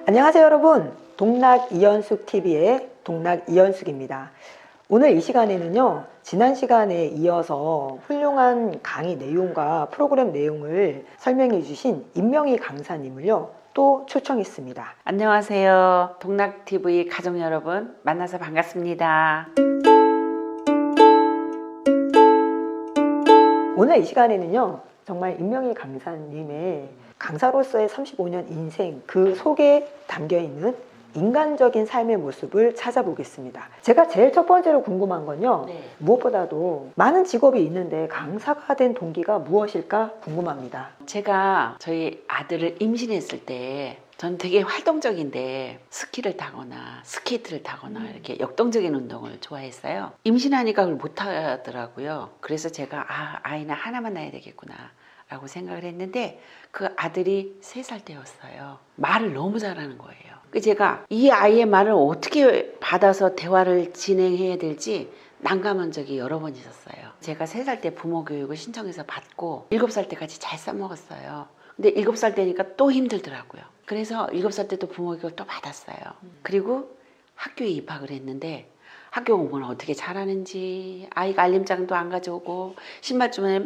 안녕하세요 여러분, 동락 이연숙 TV의 동락 이연숙입니다. 오늘 이 시간에는요, 지난 시간에 이어서 훌륭한 강의 내용과 프로그램 내용을 설명해 주신 임명희 강사님을요 또 초청했습니다. 안녕하세요. 동락TV 가족 여러분, 만나서 반갑습니다. 오늘 이 시간에는요, 정말 임명희 강사님의 강사로서의 35년 인생 그 속에 담겨있는 인간적인 삶의 모습을 찾아보겠습니다. 제가 제일 첫 번째로 궁금한 건요, 무엇보다도 많은 직업이 있는데 강사가 된 동기가 무엇일까 궁금합니다. 제가 저희 아들을 임신했을 때 전 되게 활동적인데 스키를 타거나 스케이트를 타거나 이렇게 역동적인 운동을 좋아했어요. 임신하니까 그걸 못하더라고요. 그래서 제가 아이는 하나만 낳아야 되겠구나 라고 생각을 했는데 그 아들이 3살 때였어요. 말을 너무 잘하는 거예요. 제가 이 아이의 말을 어떻게 받아서 대화를 진행해야 될지 난감한 적이 여러 번 있었어요. 제가 3살 때 부모 교육을 신청해서 받고 7살 때까지 잘 써먹었어요. 근데 7살 때니까 또 힘들더라고요. 그래서 7살 때도 부모 교육을 또 받았어요. 그리고 학교에 입학을 했는데 학교 공부는 어떻게 잘하는지, 아이가 알림장도 안 가져오고 신발 주머니에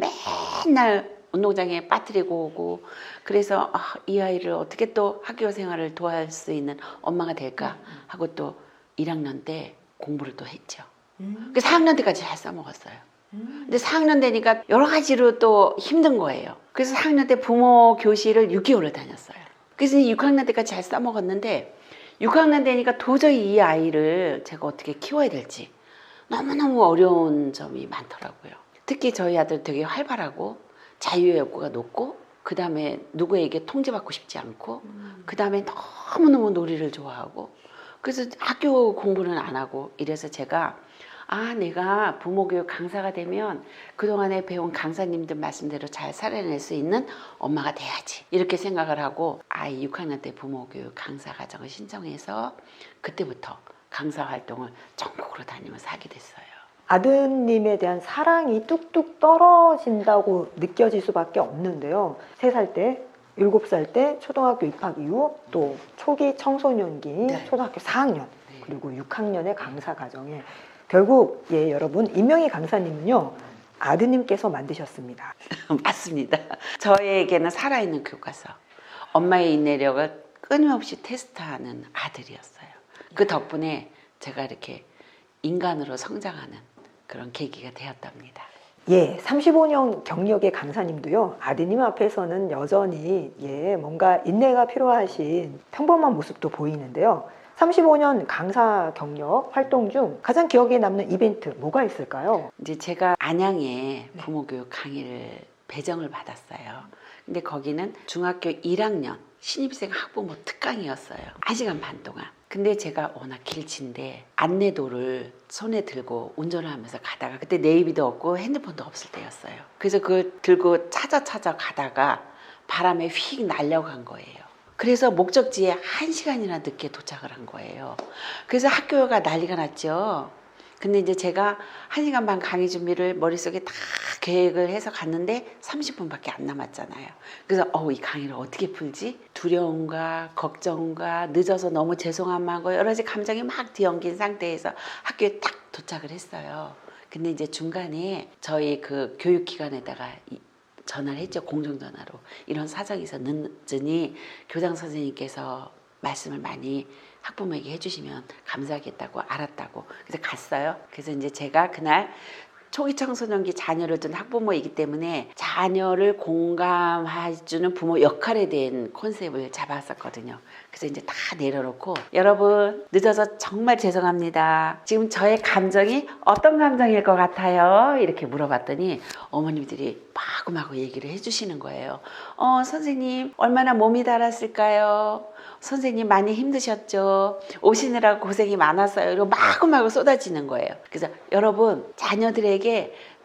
맨날 운동장에 빠뜨리고 오고, 그래서 이 아이를 어떻게 또 학교 생활을 도와줄 수 있는 엄마가 될까 하고 또 1학년 때 공부를 또 했죠. 그 4학년 때까지 잘 써먹었어요. 근데 4학년 되니까 여러 가지로 또 힘든 거예요. 그래서 4학년 때 부모 교실을 6개월을 다녔어요. 그래서 6학년 때까지 잘 써먹었는데 6학년 되니까 도저히 이 아이를 제가 어떻게 키워야 될지 너무너무 어려운 점이 많더라고요. 특히 저희 아들 되게 활발하고 자유의 욕구가 높고, 그 다음에 누구에게 통제받고 싶지 않고, 그 다음에 너무너무 놀이를 좋아하고, 그래서 학교 공부는 안 하고, 이래서 제가 내가 부모교육 강사가 되면 그동안에 배운 강사님들 말씀대로 잘 살아낼 수 있는 엄마가 돼야지, 이렇게 생각을 하고 아이 6학년 때 부모교육 강사 과정을 신청해서 그때부터 강사 활동을 전국으로 다니면서 하게 됐어요. 아드님에 대한 사랑이 뚝뚝 떨어진다고 느껴질 수밖에 없는데요. 3살 때, 7살 때 초등학교 입학 이후 또 초기 청소년기 초등학교 4학년 그리고 6학년의 강사 과정에 결국 여러분, 임명희 강사님은요 아드님께서 만드셨습니다. 맞습니다. 저에게는 살아있는 교과서, 엄마의 인내력을 끊임없이 테스트하는 아들이었어요. 그 덕분에 제가 이렇게 인간으로 성장하는 그런 계기가 되었답니다. 35년 경력의 강사님도요, 아드님 앞에서는 여전히 뭔가 인내가 필요하신 평범한 모습도 보이는데요. 35년 강사 경력 활동 중 가장 기억에 남는 이벤트 뭐가 있을까요? 이제 제가 안양에 부모교육 강의를 배정을 받았어요. 근데 거기는 중학교 1학년 신입생 학부모 특강이었어요. 1시간 반 동안. 근데 제가 워낙 길친데 안내도를 손에 들고 운전을 하면서 가다가, 그때 네이비도 없고 핸드폰도 없을 때였어요. 그래서 그걸 들고 찾아 가다가 바람에 휙 날려간 거예요. 그래서 목적지에 1시간이나 늦게 도착을 한 거예요. 그래서 학교가 난리가 났죠. 근데 이제 제가 1시간 반 강의 준비를 머릿속에 다 계획을 해서 갔는데 30분밖에 안 남았잖아요. 그래서 이 강의를 어떻게 풀지? 두려움과 걱정과 늦어서 너무 죄송한 마음과 여러 가지 감정이 막 뒤엉긴 상태에서 학교에 딱 도착을 했어요. 근데 이제 중간에 저희 그 교육기관에다가 전화를 했죠. 공중전화로. 이런 사정이 있어 늦으니 교장 선생님께서 말씀을 많이 학부모에게 해주시면 감사하겠다고, 알았다고. 그래서 갔어요. 그래서 이제 제가 그날 초기 청소년기 자녀를 둔 학부모이기 때문에 자녀를 공감해주는 부모 역할에 대한 컨셉을 잡았었거든요. 그래서 이제 다 내려놓고, 여러분 늦어서 정말 죄송합니다. 지금 저의 감정이 어떤 감정일 것 같아요? 이렇게 물어봤더니 어머님들이 마구마구 얘기를 해주시는 거예요. 선생님 얼마나 몸이 달았을까요? 선생님 많이 힘드셨죠? 오시느라고 고생이 많았어요. 이러고 마구마구 쏟아지는 거예요. 그래서 여러분, 자녀들에게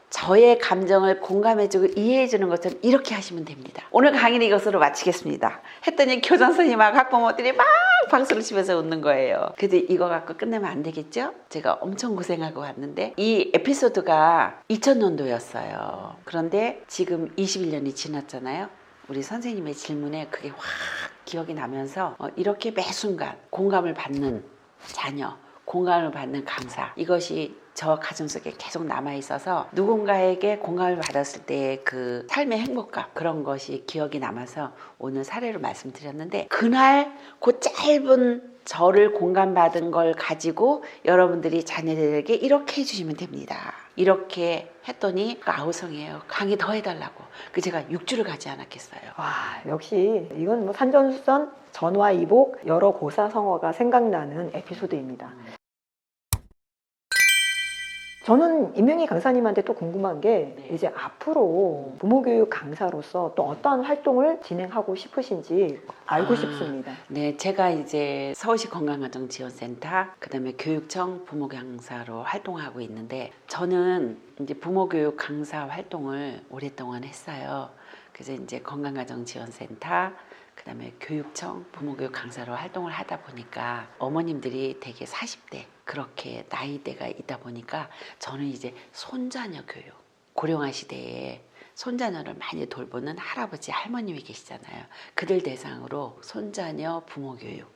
저의 감정을 공감해주고 이해해주는 것처럼 이렇게 하시면 됩니다. 오늘 강의는 이것으로 마치겠습니다. 했더니 교장 선생님하고 학부모들이 막 박수를 치면서 웃는 거예요. 그래도 이거 갖고 끝내면 안 되겠죠? 제가 엄청 고생하고 왔는데 이 에피소드가 2000년도였어요. 그런데 지금 21년이 지났잖아요. 우리 선생님의 질문에 그게 확 기억이 나면서 이렇게 매 순간 공감을 받는 자녀, 공감을 받는 강사, 이것이 저 가슴속에 계속 남아있어서 누군가에게 공감을 받았을 때 그 삶의 행복감, 그런 것이 기억이 남아서 오늘 사례로 말씀드렸는데, 그날 그 짧은 저를 공감받은 걸 가지고 여러분들이 자녀들에게 이렇게 해주시면 됩니다. 이렇게 했더니 아우성이에요. 강의 더 해달라고. 그 제가 6주를 가지 않았겠어요. 와, 역시 이건 뭐 산전수전, 전화위복, 여러 고사성어가 생각나는 에피소드입니다. 저는 임명희 강사님한테 또 궁금한 게 네. 이제 앞으로 부모교육 강사로서 또 어떠한 활동을 진행하고 싶으신지 알고 싶습니다. 네, 제가 이제 서울시 건강가정지원센터, 그다음에 교육청 부모강사로 활동하고 있는데, 저는 이제 부모교육 강사 활동을 오랫동안 했어요. 그래서 이제 건강가정지원센터, 그다음에 교육청 부모교육 강사로 활동을 하다 보니까 어머님들이 되게 40대 그렇게 나이대가 있다 보니까 저는 이제 손자녀 교육, 고령화 시대에 손자녀를 많이 돌보는 할아버지 할머님이 계시잖아요. 그들 대상으로 손자녀 부모 교육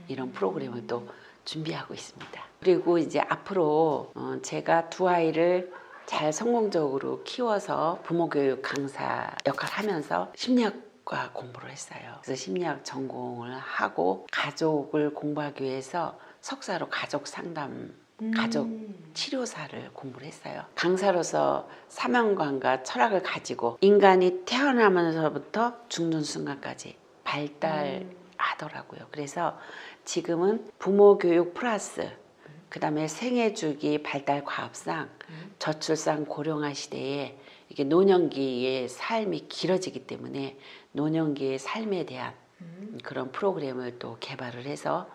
이런 프로그램을 또 준비하고 있습니다. 그리고 이제 앞으로 제가 두 아이를 잘 성공적으로 키워서 부모 교육 강사 역할 하면서 심리학과 공부를 했어요. 그래서 심리학 전공을 하고 가족을 공부하기 위해서 석사로 가족 상담, 가족 치료사를 공부를 했어요. 강사로서 사명감과 철학을 가지고 인간이 태어나면서부터 죽는 순간까지 발달하더라고요. 그래서 지금은 부모 교육 플러스 그다음에 생애주기 발달 과업상 저출산 고령화 시대에 이게 노년기의 삶이 길어지기 때문에 노년기의 삶에 대한 그런 프로그램을 또 개발을 해서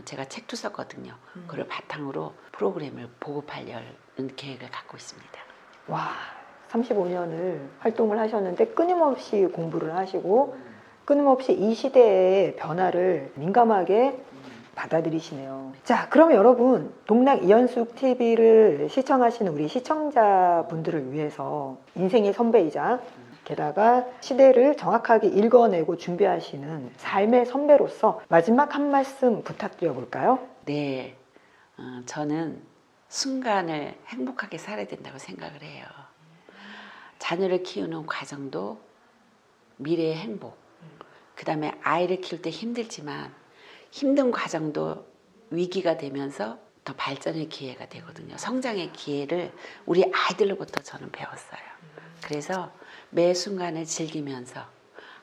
제가 책도 썼거든요. 그걸 바탕으로 프로그램을 보급하려는 계획을 갖고 있습니다. 와, 35년을 활동을 하셨는데 끊임없이 공부를 하시고 끊임없이 이 시대의 변화를 민감하게 받아들이시네요. 자, 그럼 여러분, 동락 이현숙 TV를 시청하시는 우리 시청자분들을 위해서 인생의 선배이자 게다가 시대를 정확하게 읽어내고 준비하시는 삶의 선배로서 마지막 한 말씀 부탁드려 볼까요? 네, 저는 순간을 행복하게 살아야 된다고 생각을 해요. 자녀를 키우는 과정도 미래의 행복, 그 다음에 아이를 키울 때 힘들지만 힘든 과정도 위기가 되면서 더 발전의 기회가 되거든요. 성장의 기회를 우리 아이들로부터 저는 배웠어요. 그래서 매 순간을 즐기면서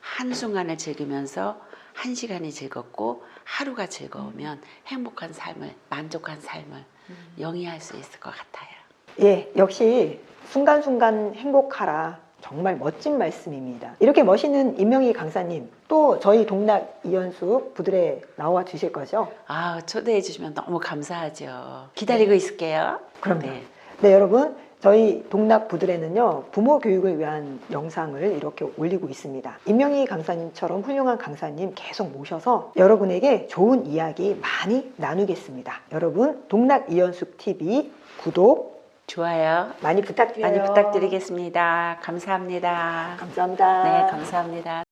한순간을 즐기면서 한 시간이 즐겁고 하루가 즐거우면 행복한 삶을, 만족한 삶을 영위할 수 있을 것 같아요. 예, 역시 순간순간 행복하라. 정말 멋진 말씀입니다. 이렇게 멋있는 임명희 강사님, 또 저희 동락 이현숙 부들에 나와 주실 거죠? 아, 초대해 주시면 너무 감사하죠. 기다리고 있을게요. 그럼요. 네. 네, 여러분, 저희 동락 부들에는요, 부모 교육을 위한 영상을 이렇게 올리고 있습니다. 임명희 강사님처럼 훌륭한 강사님 계속 모셔서 여러분에게 좋은 이야기 많이 나누겠습니다. 여러분, 동락 이현숙 TV 구독, 좋아요. 많이 부탁드려요. 많이 부탁드리겠습니다. 감사합니다. 감사합니다. 네, 감사합니다.